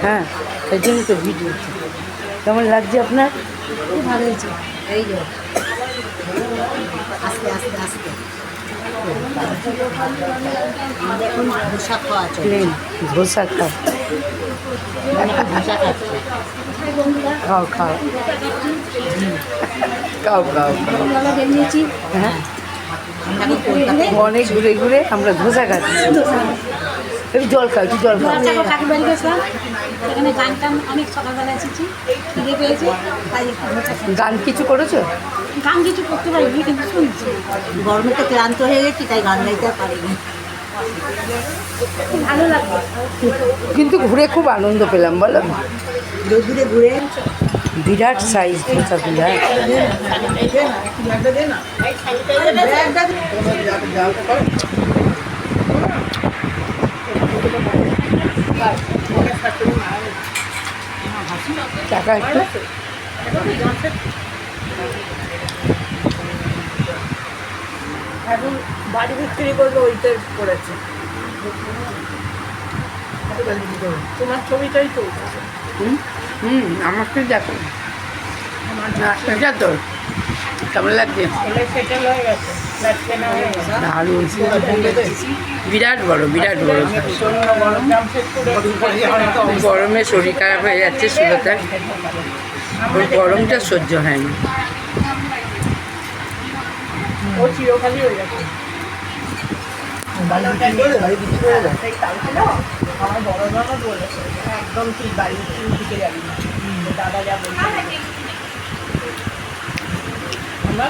হ্যাঁ, সেই জন্য তো ভিডিও। কেমন লাগছে আপনার? খুব ভালো হয়েছে। এই যে আস্তে আস্তে আস্তে দেখুন ধোসা খাওয়া চলে। প্লেন ধোসা খাও, ধোসা খাচ্ছে। খাও খাও খাও খাও খাও। বেরিয়েছি। হ্যাঁ, এখন কলকাতায় অনেক ঘুরে ঘুরে আমরা ধোসা খাচ্ছি। একটু জল খাও, একটু জল খাও। কাকুর বাড়ি গেছিলাম, সেখানে গান টান অনেক সকালবেলা এসেছি, খিদে পেয়েছে, তাই একটু ধোসা খাচ্ছি। গান কিছু করেছো? গান কিছু করতে পারিনি, কিন্তু শুনছি। গরমে তো ক্লান্ত হয়ে গেছি, তাই গান গাইতে পারিনি। ভালো লাগবে, কিন্তু ঘুরে খুব আনন্দ পেলাম, বলো। রোদ্দুরে ঘুরে বিরাট সাইজ ধোসা, বিরাট। টাকা একটু এখন বাড়ি বিক্রি করবে, ওইটাই করেছে। তোমার ছবিটাই তো আমাকে দেখো, এটা তো কেমন লাগছে? সেটেল হয়ে গেছে, ফ্ল্যাট কেনা হয়ে গেছে। দারুণ, বিরাট বড়, বিরাট বড়। গরমে শরীর খারাপ হয়ে যাচ্ছে সুলতার, ওর গরমটা সহ্য হয় না। ও চিরকালই হয়ে গেছে। আমার বড় দাদা বলেছে একদম ঠিক বাড়ি দিকে যাবি না, দাদা যা বলছে আমরা